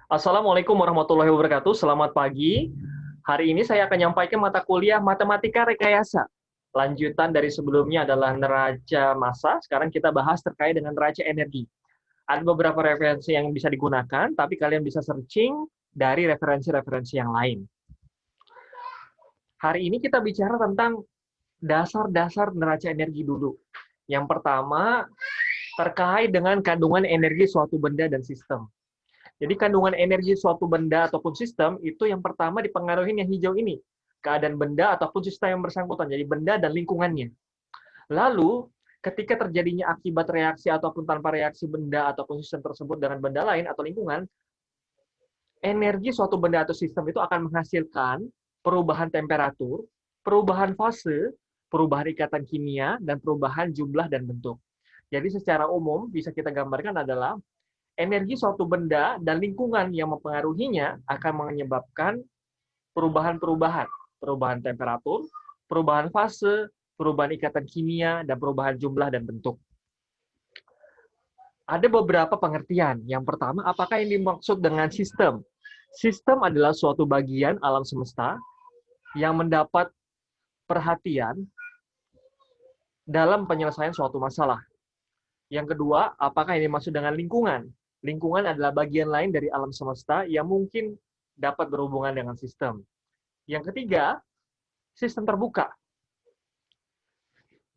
Assalamualaikum warahmatullahi wabarakatuh. Selamat pagi. Hari ini saya akan menyampaikan mata kuliah Matematika Rekayasa. Lanjutan dari sebelumnya adalah neraca massa. Sekarang kita bahas terkait dengan neraca energi. Ada beberapa referensi yang bisa digunakan, tapi kalian bisa searching dari referensi-referensi yang lain. Hari ini kita bicara tentang dasar-dasar neraca energi dulu. Yang pertama, terkait dengan kandungan energi suatu benda dan sistem. Jadi kandungan energi suatu benda ataupun sistem itu yang pertama dipengaruhi yang hijau ini, keadaan benda ataupun sistem yang bersangkutan, jadi benda dan lingkungannya. Lalu, ketika terjadinya akibat reaksi ataupun tanpa reaksi benda ataupun sistem tersebut dengan benda lain atau lingkungan, energi suatu benda atau sistem itu akan menghasilkan perubahan temperatur, perubahan fase, perubahan ikatan kimia, dan perubahan jumlah dan bentuk. Jadi secara umum bisa kita gambarkan adalah energi suatu benda dan lingkungan yang mempengaruhinya akan menyebabkan perubahan-perubahan, perubahan temperatur, perubahan fase, perubahan ikatan kimia, dan perubahan jumlah dan bentuk. Ada beberapa pengertian. Yang pertama, apakah yang dimaksud dengan sistem? Sistem adalah suatu bagian alam semesta yang mendapat perhatian dalam penyelesaian suatu masalah. Yang kedua, apakah yang dimaksud dengan lingkungan? Lingkungan adalah bagian lain dari alam semesta yang mungkin dapat berhubungan dengan sistem. Yang ketiga, sistem terbuka.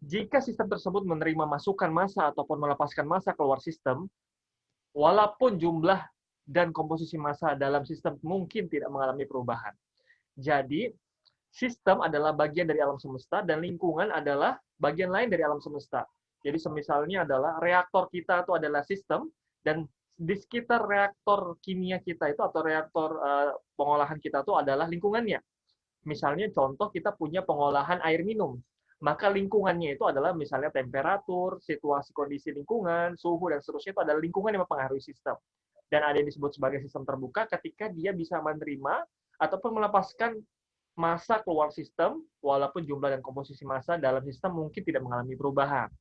Jika sistem tersebut menerima masukan massa ataupun melepaskan massa keluar sistem, walaupun jumlah dan komposisi massa dalam sistem mungkin tidak mengalami perubahan. Jadi, sistem adalah bagian dari alam semesta dan lingkungan adalah bagian lain dari alam semesta. Jadi semisalnya adalah reaktor kita itu adalah sistem dan di sekitar reaktor kimia kita itu atau reaktor pengolahan kita itu adalah lingkungannya. Misalnya contoh kita punya pengolahan air minum, maka lingkungannya itu adalah misalnya temperatur, situasi kondisi lingkungan, suhu dan seterusnya itu adalah lingkungan yang mempengaruhi sistem. Dan ada yang disebut sebagai sistem terbuka ketika dia bisa menerima ataupun melepaskan massa keluar sistem, walaupun jumlah dan komposisi massa dalam sistem mungkin tidak mengalami perubahan.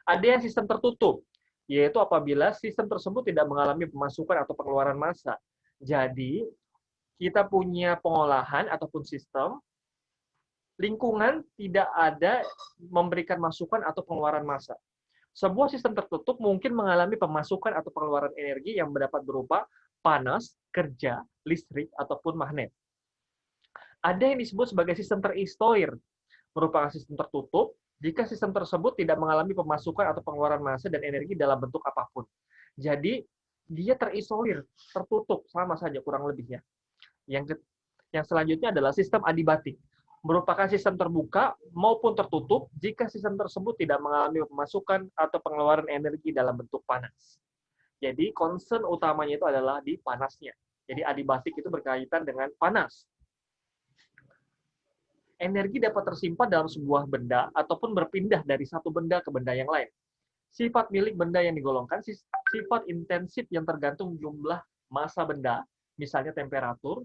Ada yang sistem tertutup, yaitu apabila sistem tersebut tidak mengalami pemasukan atau pengeluaran massa. Jadi, kita punya pengolahan ataupun sistem, lingkungan tidak ada memberikan masukan atau pengeluaran massa. Sebuah sistem tertutup mungkin mengalami pemasukan atau pengeluaran energi yang mendapat berupa panas, kerja, listrik, ataupun magnet. Ada yang disebut sebagai sistem terisolir, merupakan sistem tertutup jika sistem tersebut tidak mengalami pemasukan atau pengeluaran massa dan energi dalam bentuk apapun. Jadi, dia terisolir, tertutup, sama saja kurang lebihnya. Yang selanjutnya adalah sistem adiabatik, merupakan sistem terbuka maupun tertutup jika sistem tersebut tidak mengalami pemasukan atau pengeluaran energi dalam bentuk panas. Jadi, concern utamanya itu adalah di panasnya. Jadi, adiabatik itu berkaitan dengan panas. Energi dapat tersimpan dalam sebuah benda ataupun berpindah dari satu benda ke benda yang lain. Sifat milik benda yang digolongkan, sifat intensif yang tergantung jumlah massa benda, misalnya temperatur,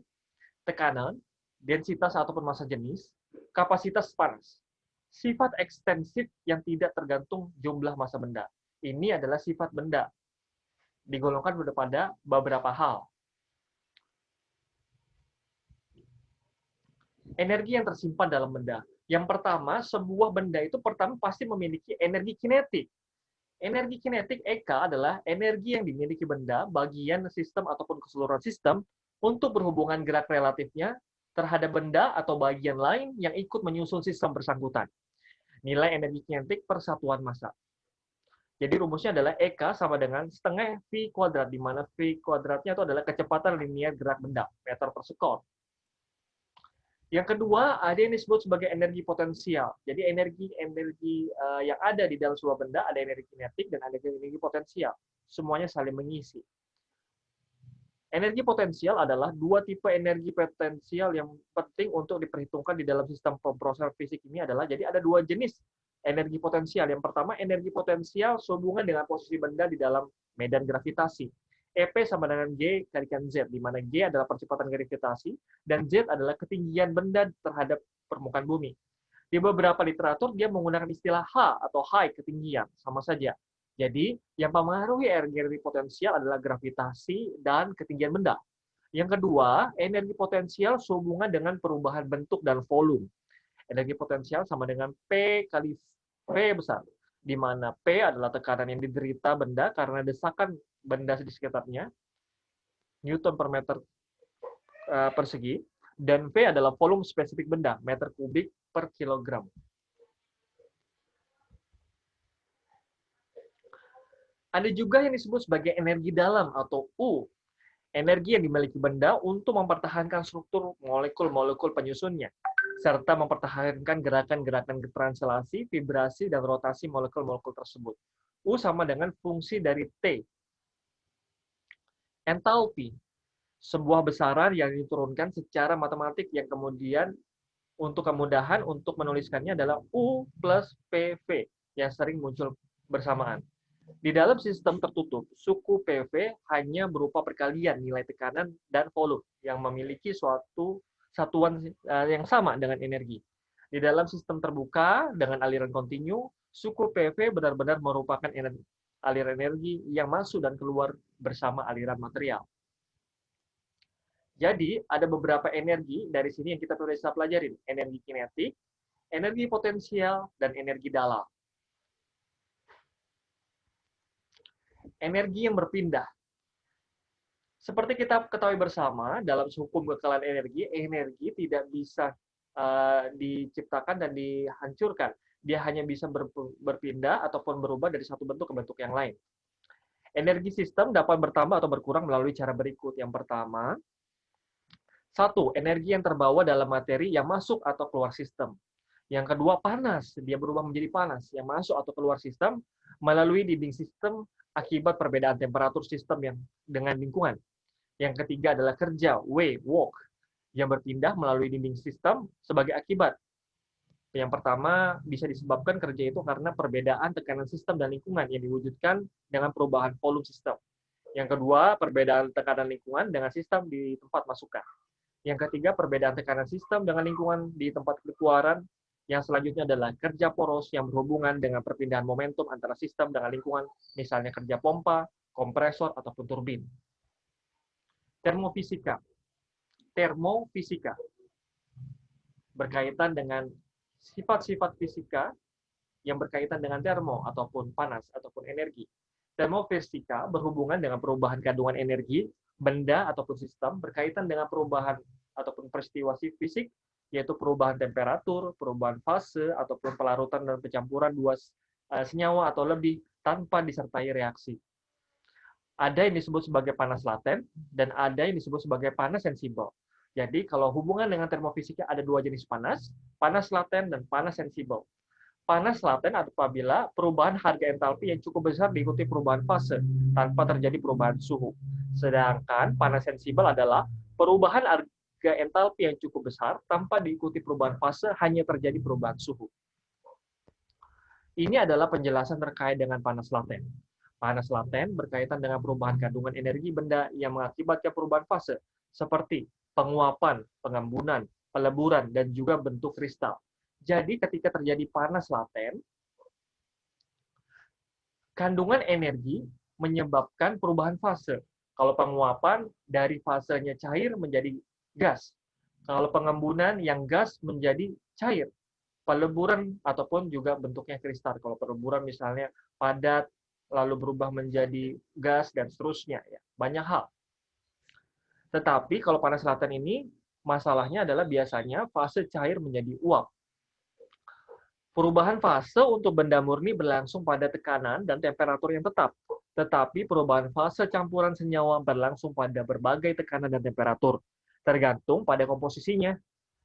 tekanan, densitas ataupun massa jenis, kapasitas panas. Sifat ekstensif yang tidak tergantung jumlah massa benda. Ini adalah sifat benda. Digolongkan pada beberapa hal. Energi yang tersimpan dalam benda. Yang pertama, sebuah benda itu pertama pasti memiliki energi kinetik. Energi kinetik EK adalah energi yang dimiliki benda, bagian sistem ataupun keseluruhan sistem, untuk berhubungan gerak relatifnya terhadap benda atau bagian lain yang ikut menyusun sistem bersangkutan. Nilai energi kinetik per satuan massa. Jadi rumusnya adalah EK sama dengan setengah V kuadrat, di mana V kuadratnya itu adalah kecepatan linear gerak benda, meter per sekon. Yang kedua, ada yang disebut sebagai energi potensial. Jadi energi yang ada di dalam sebuah benda, ada energi kinetik dan ada energi potensial. Semuanya saling mengisi. Energi potensial adalah dua tipe energi potensial yang penting untuk diperhitungkan di dalam sistem proses fisik ini adalah, jadi ada dua jenis energi potensial. Yang pertama, energi potensial sehubungan dengan posisi benda di dalam medan gravitasi. EP sama dengan G kalikan Z, di mana G adalah percepatan gravitasi, dan Z adalah ketinggian benda terhadap permukaan bumi. Di beberapa literatur, dia menggunakan istilah H atau high, ketinggian, sama saja. Jadi, yang mempengaruhi energi potensial adalah gravitasi dan ketinggian benda. Yang kedua, energi potensial sehubungan dengan perubahan bentuk dan volume. Energi potensial sama dengan P kali V besar, di mana P adalah tekanan yang diderita benda karena desakan benda di sekitarnya, Newton per meter persegi, dan V adalah volume spesifik benda, meter kubik per kilogram. Ada juga yang disebut sebagai energi dalam atau U, energi yang dimiliki benda untuk mempertahankan struktur molekul-molekul penyusunnya, serta mempertahankan gerakan-gerakan translasi, vibrasi, dan rotasi molekul-molekul tersebut. U sama dengan fungsi dari T. Entalpi, sebuah besaran yang diturunkan secara matematik yang kemudian untuk kemudahan untuk menuliskannya adalah U plus PV yang sering muncul bersamaan. Di dalam sistem tertutup, suku PV hanya berupa perkalian nilai tekanan dan volume yang memiliki suatu satuan yang sama dengan energi. Di dalam sistem terbuka dengan aliran kontinu, suku PV benar-benar merupakan aliran energi yang masuk dan keluar bersama aliran material. Jadi, ada beberapa energi dari sini yang kita bisa pelajarin. Energi kinetik, energi potensial, dan energi dalam. Energi yang berpindah. Seperti kita ketahui bersama, dalam hukum kekalahan energi, energi tidak bisa diciptakan dan dihancurkan. Dia hanya bisa berpindah ataupun berubah dari satu bentuk ke bentuk yang lain. Energi sistem dapat bertambah atau berkurang melalui cara berikut. Yang pertama, satu, energi yang terbawa dalam materi yang masuk atau keluar sistem. Yang kedua, panas. Dia berubah menjadi panas yang masuk atau keluar sistem melalui dinding sistem akibat perbedaan temperatur sistem yang dengan lingkungan. Yang ketiga adalah kerja, work, yang berpindah melalui dinding sistem sebagai akibat. Yang pertama, bisa disebabkan kerja itu karena perbedaan tekanan sistem dan lingkungan yang diwujudkan dengan perubahan volume sistem. Yang kedua, perbedaan tekanan lingkungan dengan sistem di tempat masukan. Yang ketiga, perbedaan tekanan sistem dengan lingkungan di tempat keluaran. Yang selanjutnya adalah kerja poros yang berhubungan dengan perpindahan momentum antara sistem dengan lingkungan, misalnya kerja pompa, kompresor, ataupun turbin. Termofisika. Termofisika berkaitan dengan sifat-sifat fisika yang berkaitan dengan termo ataupun panas ataupun energi. Termofisika berhubungan dengan perubahan kandungan energi, benda ataupun sistem berkaitan dengan perubahan ataupun peristiwa fisik, yaitu perubahan temperatur, perubahan fase, ataupun pelarutan dan pencampuran dua senyawa atau lebih tanpa disertai reaksi. Ada yang disebut sebagai panas laten, dan ada yang disebut sebagai panas sensibel. Jadi, kalau hubungan dengan termofisika ada dua jenis panas, panas laten dan panas sensibel. Panas laten apabila perubahan harga entalpi yang cukup besar diikuti perubahan fase, tanpa terjadi perubahan suhu. Sedangkan panas sensibel adalah perubahan harga entalpi yang cukup besar, tanpa diikuti perubahan fase, hanya terjadi perubahan suhu. Ini adalah penjelasan terkait dengan panas laten. Panas laten berkaitan dengan perubahan kandungan energi benda yang mengakibatkan perubahan fase, seperti penguapan, pengembunan, peleburan, dan juga bentuk kristal. Jadi ketika terjadi panas laten, kandungan energi menyebabkan perubahan fase. Kalau penguapan, dari fasenya cair menjadi gas. Kalau pengembunan, yang gas menjadi cair. Peleburan ataupun juga bentuknya kristal. Kalau peleburan misalnya padat, lalu berubah menjadi gas, dan seterusnya. Ya, banyak hal. Tetapi kalau panas laten ini, masalahnya adalah biasanya fase cair menjadi uap. Perubahan fase untuk benda murni berlangsung pada tekanan dan temperatur yang tetap. Tetapi perubahan fase campuran senyawa berlangsung pada berbagai tekanan dan temperatur, tergantung pada komposisinya.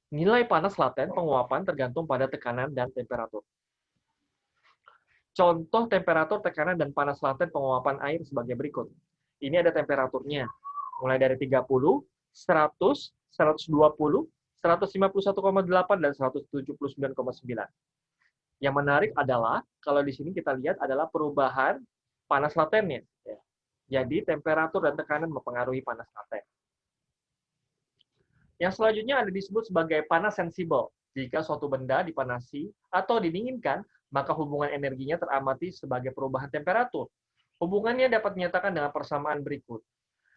Nilai panas laten penguapan tergantung pada tekanan dan temperatur. Contoh temperatur, tekanan, dan panas laten penguapan air sebagai berikut. Ini ada temperaturnya, mulai dari 30, 100, 120, 151,8, dan 179,9. Yang menarik adalah, kalau di sini kita lihat adalah perubahan panas latennya. Jadi, temperatur dan tekanan mempengaruhi panas laten. Yang selanjutnya ada disebut sebagai panas sensibel. Jika suatu benda dipanasi atau didinginkan, maka hubungan energinya teramati sebagai perubahan temperatur. Hubungannya dapat dinyatakan dengan persamaan berikut.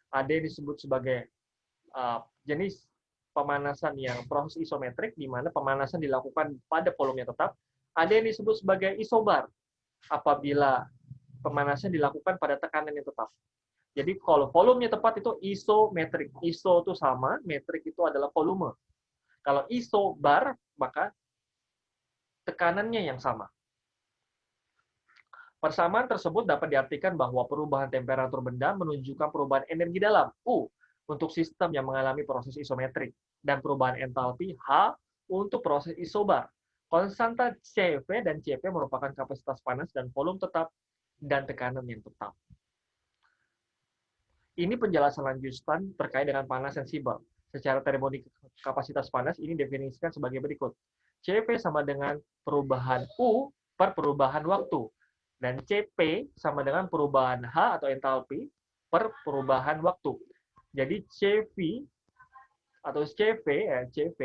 Ada yang disebut sebagai jenis pemanasan yang proses isometrik, di mana pemanasan dilakukan pada volume yang tetap. Ada yang disebut sebagai isobar, apabila pemanasan dilakukan pada tekanan yang tetap. Jadi kalau volumenya tepat itu isometrik. Iso itu sama, metrik itu adalah volume. Kalau isobar, maka tekanannya yang sama. Persamaan tersebut dapat diartikan bahwa perubahan temperatur benda menunjukkan perubahan energi dalam, U, untuk sistem yang mengalami proses isometrik, dan perubahan entalpi, H, untuk proses isobar. Konstanta CV dan CP merupakan kapasitas panas dan volume tetap, dan tekanan yang tetap. Ini penjelasan lanjutan terkait dengan panas sensibel. Secara termodinamik kapasitas panas ini definisikan sebagai berikut. CV sama dengan perubahan U per perubahan waktu. Dan CP sama dengan perubahan H atau entalpi per perubahan waktu. Jadi CV atau CV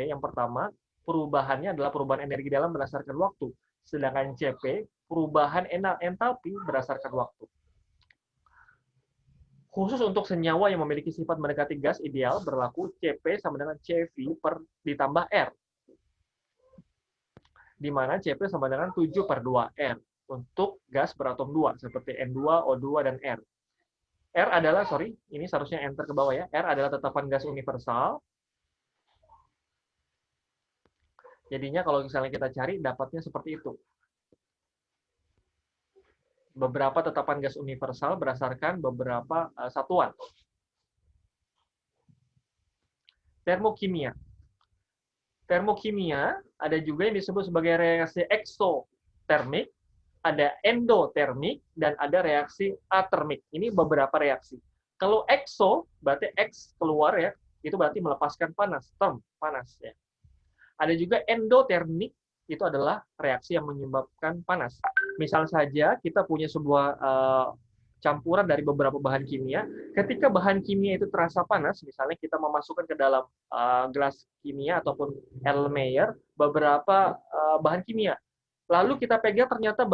yang pertama, perubahannya adalah perubahan energi dalam berdasarkan waktu. Sedangkan CP, perubahan entalpi berdasarkan waktu. Khusus untuk senyawa yang memiliki sifat mendekati gas ideal, berlaku CP sama dengan CV ditambah R. Di mana CP sama dengan 7/2R. Untuk gas beratom 2, seperti N2, O2, dan R. R adalah, ini seharusnya enter ke bawah ya, R adalah tetapan gas universal. Jadinya kalau misalnya kita cari, dapatnya seperti itu. Beberapa tetapan gas universal berdasarkan beberapa satuan. Termokimia. Termokimia ada juga yang disebut sebagai reaksi eksotermik, ada endotermik, dan ada reaksi atermik. Ini beberapa reaksi. Kalau exo, berarti X keluar ya, itu berarti melepaskan panas, panas ya. Ada juga endotermik, itu adalah reaksi yang menyebabkan panas. Misal saja kita punya sebuah campuran dari beberapa bahan kimia, ketika bahan kimia itu terasa panas, misalnya kita memasukkan ke dalam gelas kimia ataupun Erlenmeyer beberapa bahan kimia, lalu kita pegang ternyata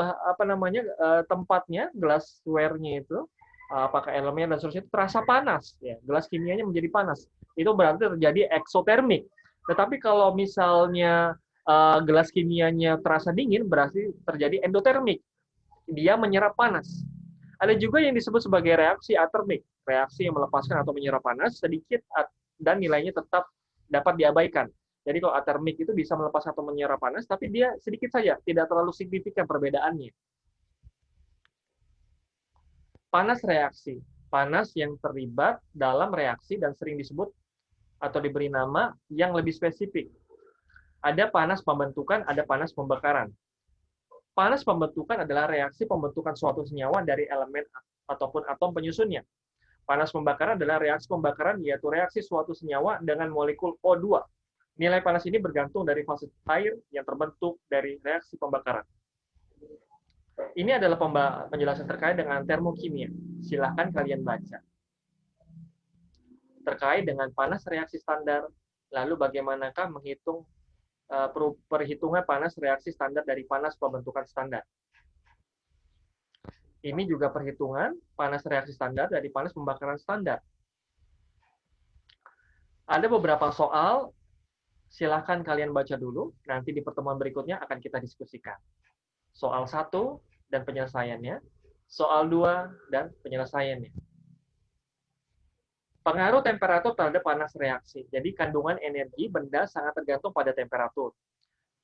tempatnya, glassware-nya itu, apakah elemen dan seterusnya itu terasa panas, ya, gelas kimianya menjadi panas. Itu berarti terjadi eksotermik. Tetapi kalau misalnya gelas kimianya terasa dingin, berarti terjadi endotermik. Dia menyerap panas. Ada juga yang disebut sebagai reaksi atermik, reaksi yang melepaskan atau menyerap panas sedikit dan nilainya tetap dapat diabaikan. Jadi kalau atermik itu bisa melepas atau menyerap panas, tapi dia sedikit saja, tidak terlalu signifikan perbedaannya. Panas reaksi. Panas yang terlibat dalam reaksi dan sering disebut atau diberi nama yang lebih spesifik. Ada panas pembentukan, ada panas pembakaran. Panas pembentukan adalah reaksi pembentukan suatu senyawa dari elemen ataupun atom penyusunnya. Panas pembakaran adalah reaksi pembakaran, yaitu reaksi suatu senyawa dengan molekul O2. Nilai panas ini bergantung dari fase air yang terbentuk dari reaksi pembakaran. Ini adalah penjelasan terkait dengan termokimia. Silahkan kalian baca. Terkait dengan panas reaksi standar, lalu bagaimanakah menghitung perhitungan panas reaksi standar dari panas pembentukan standar. Ini juga perhitungan panas reaksi standar dari panas pembakaran standar. Ada beberapa soal, silahkan kalian baca dulu, nanti di pertemuan berikutnya akan kita diskusikan. Soal 1 dan penyelesaiannya, soal 2 dan penyelesaiannya. Pengaruh temperatur terhadap panas reaksi. Jadi kandungan energi benda sangat tergantung pada temperatur.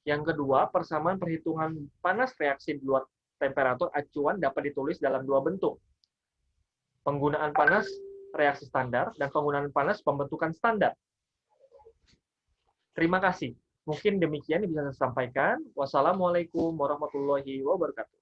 Yang kedua, persamaan perhitungan panas reaksi di luar temperatur acuan dapat ditulis dalam dua bentuk. Penggunaan panas reaksi standar dan penggunaan panas pembentukan standar. Terima kasih. Mungkin demikian yang bisa saya sampaikan. Wassalamualaikum warahmatullahi wabarakatuh.